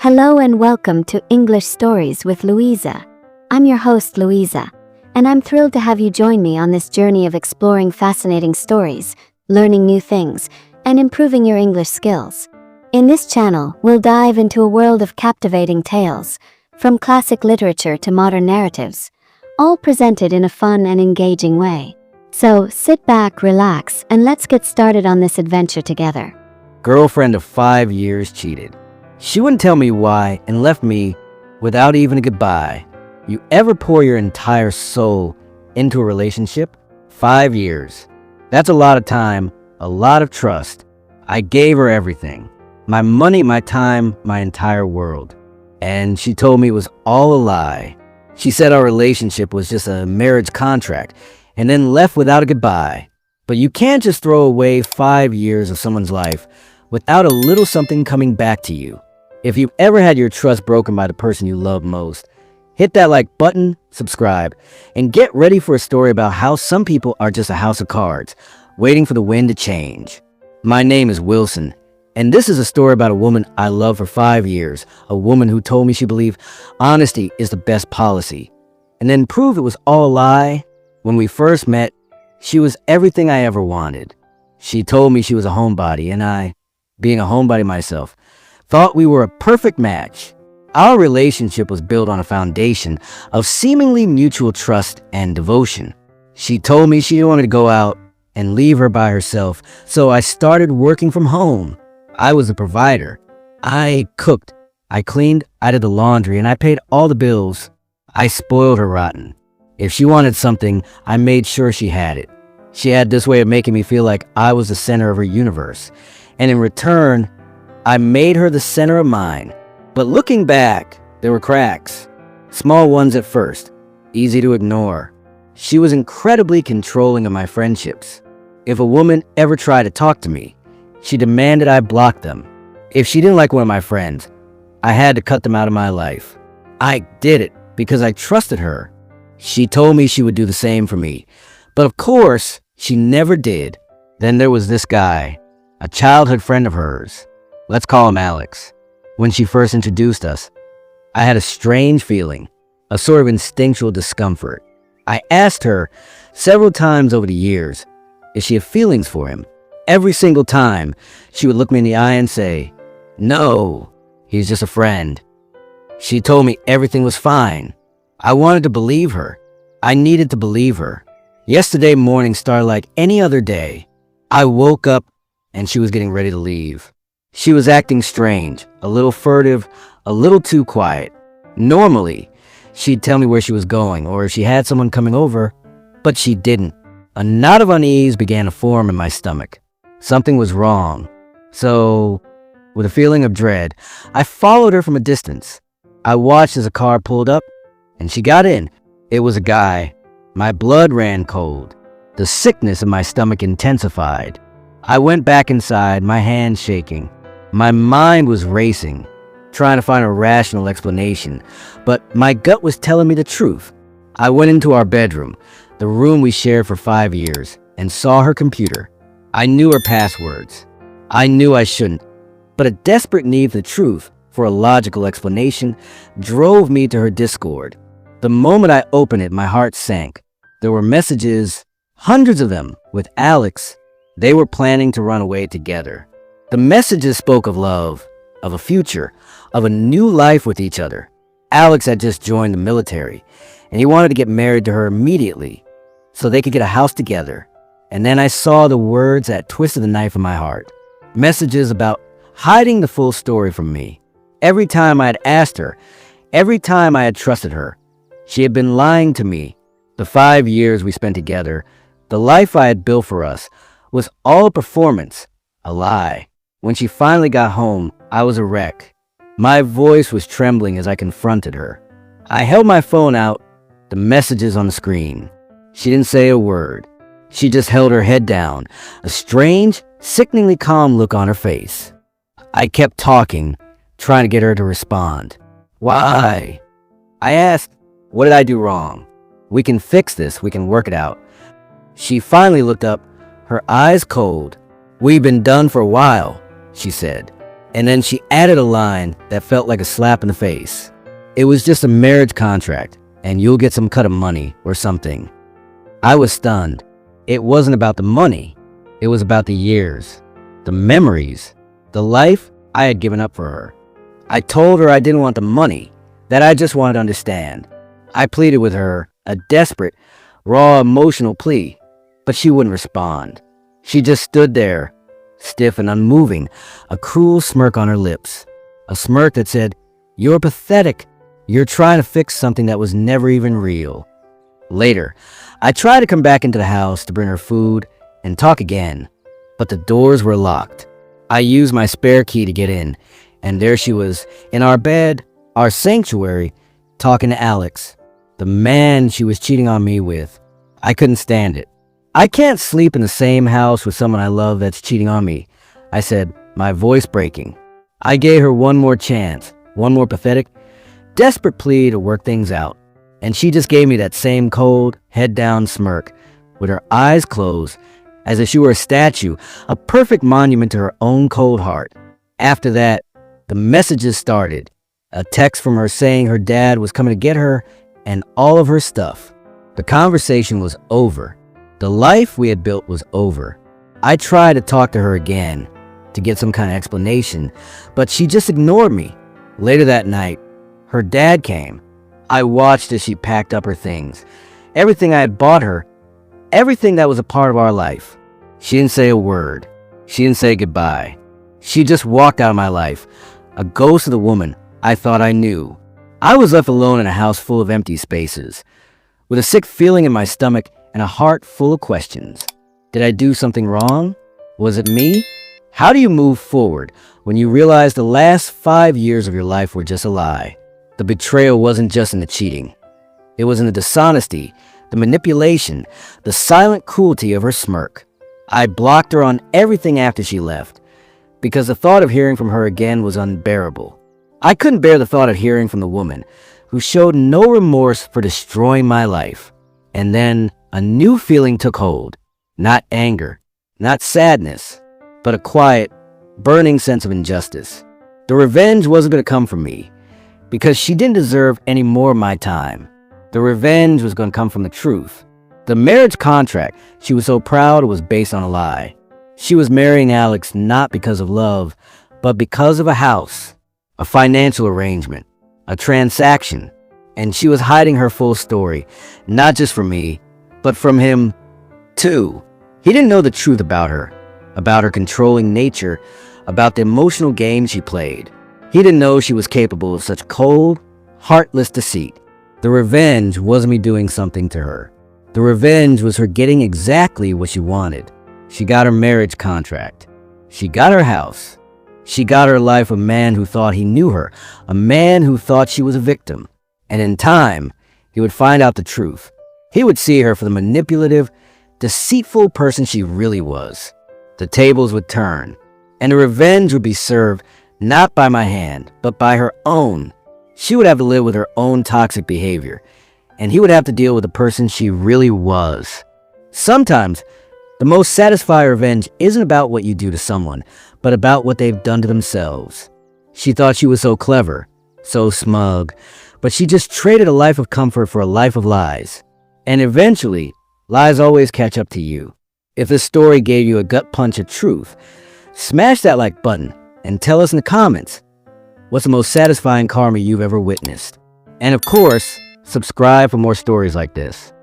Hello and welcome to English Stories with Louisa. I'm your host, Louisa, and I'm thrilled to have you join me on this journey of exploring fascinating stories, learning new things, and improving your English skills. In this channel, we'll dive into a world of captivating tales, from classic literature to modern narratives, all presented in a fun and engaging way. So sit back, relax, and let's get started on this adventure together. Girlfriend of 5 years cheated. She wouldn't tell me why and left me without even a goodbye. You ever pour your entire soul into a relationship? 5 years. That's a lot of time, a lot of trust. I gave her everything. My money, my time, my entire world. And she told me it was all a lie. She said our relationship was just a marriage contract and then left without a goodbye. But you can't just throw away 5 years of someone's life without a little something coming back to you. If you've ever had your trust broken by the person you love most, hit that like button, subscribe, and get ready for a story about how some people are just a house of cards, waiting for the wind to change. My name is Wilson, and this is a story about a woman I loved for 5 years, a woman who told me she believed honesty is the best policy, and then proved it was all a lie. When we first met, she was everything I ever wanted. She told me she was a homebody, and I, being a homebody myself, thought we were a perfect match. Our relationship was built on a foundation of seemingly mutual trust and devotion. She told me she didn't want me to go out and leave her by herself, so I started working from home. I was a provider. I cooked, I cleaned, I did the laundry, and I paid all the bills. I spoiled her rotten. If she wanted something, I made sure she had it. She had this way of making me feel like I was the center of her universe, and in return, I made her the center of mine. But looking back, there were cracks. Small ones at first, easy to ignore. She was incredibly controlling of my friendships. If a woman ever tried to talk to me, she demanded I block them. If she didn't like one of my friends, I had to cut them out of my life. I did it because I trusted her. She told me she would do the same for me. But of course, she never did. Then there was this guy, a childhood friend of hers. Let's call him Alex. When she first introduced us, I had a strange feeling, a sort of instinctual discomfort. I asked her several times over the years if she had feelings for him. Every single time, she would look me in the eye and say, "No, he's just a friend." She told me everything was fine. I wanted to believe her. I needed to believe her. Yesterday morning started like any other day. I woke up and she was getting ready to leave. She was acting strange, a little furtive, a little too quiet. Normally, she'd tell me where she was going or if she had someone coming over, but she didn't. A knot of unease began to form in my stomach. Something was wrong. So, with a feeling of dread, I followed her from a distance. I watched as a car pulled up, and she got in. It was a guy. My blood ran cold. The sickness in my stomach intensified. I went back inside, my hands shaking. My mind was racing, trying to find a rational explanation, but my gut was telling me the truth. I went into our bedroom, the room we shared for 5 years, and saw her computer. I knew her passwords. I knew I shouldn't, but a desperate need for the truth, for a logical explanation, drove me to her Discord. The moment I opened it, my heart sank. There were messages, hundreds of them, with Alex. They were planning to run away together. The messages spoke of love, of a future, of a new life with each other. Alex had just joined the military, and he wanted to get married to her immediately so they could get a house together. And then I saw the words that twisted the knife in my heart. Messages about hiding the full story from me. Every time I had asked her, every time I had trusted her, she had been lying to me. The 5 years we spent together, the life I had built for us, was all a performance, a lie. When she finally got home, I was a wreck. My voice was trembling as I confronted her. I held my phone out, the messages on the screen. She didn't say a word. She just held her head down, a strange, sickeningly calm look on her face. I kept talking, trying to get her to respond. "Why?" I asked, "What did I do wrong? We can fix this, we can work it out." She finally looked up, her eyes cold. "We've been done for a while," she said. And then she added a line that felt like a slap in the face. It was just a marriage contract, and you'll get some cut of money or something. I was stunned. It wasn't about the money. It was about the years, the memories, the life I had given up for her. I told her I didn't want the money, that I just wanted to understand. I pleaded with her, a desperate, raw, emotional plea, but she wouldn't respond. She just stood there, stiff and unmoving, a cruel smirk on her lips. A smirk that said, "You're pathetic. You're trying to fix something that was never even real." Later, I tried to come back into the house to bring her food and talk again, but the doors were locked. I used my spare key to get in, and there she was, in our bed, our sanctuary, talking to Alex, the man she was cheating on me with. I couldn't stand it. "I can't sleep in the same house with someone I love that's cheating on me," I said, my voice breaking. I gave her one more chance, one more pathetic, desperate plea to work things out. And she just gave me that same cold, head-down smirk, with her eyes closed, as if she were a statue, a perfect monument to her own cold heart. After that, the messages started. A text from her saying her dad was coming to get her and all of her stuff. The conversation was over. The life we had built was over. I tried to talk to her again, to get some kind of explanation, but she just ignored me. Later that night, her dad came. I watched as she packed up her things. Everything I had bought her, everything that was a part of our life. She didn't say a word. She didn't say goodbye. She just walked out of my life, a ghost of the woman I thought I knew. I was left alone in a house full of empty spaces, with a sick feeling in my stomach and a heart full of questions. Did I do something wrong? Was it me? How do you move forward when you realize the last 5 years of your life were just a lie? The betrayal wasn't just in the cheating. It was in the dishonesty, the manipulation, the silent cruelty of her smirk. I blocked her on everything after she left, because the thought of hearing from her again was unbearable. I couldn't bear the thought of hearing from the woman who showed no remorse for destroying my life. And then a new feeling took hold. Not anger, not sadness, but a quiet, burning sense of injustice. The revenge wasn't going to come from me, because she didn't deserve any more of my time. The revenge was going to come from the truth. The marriage contract she was so proud was based on a lie. She was marrying Alex not because of love, but because of a house, a financial arrangement, a transaction. And she was hiding her full story, not just from me, but from him, too. He didn't know the truth about her controlling nature, about the emotional game she played. He didn't know she was capable of such cold, heartless deceit. The revenge wasn't me doing something to her. The revenge was her getting exactly what she wanted. She got her marriage contract. She got her house. She got her life a man who thought he knew her, a man who thought she was a victim. And in time, he would find out the truth. He would see her for the manipulative, deceitful person she really was. The tables would turn, and the revenge would be served not by my hand, but by her own. She would have to live with her own toxic behavior, and he would have to deal with the person she really was. Sometimes, the most satisfying revenge isn't about what you do to someone, but about what they've done to themselves. She thought she was so clever, so smug, but she just traded a life of comfort for a life of lies. And eventually, lies always catch up to you. If this story gave you a gut punch of truth, smash that like button and tell us in the comments what's the most satisfying karma you've ever witnessed. And of course, subscribe for more stories like this.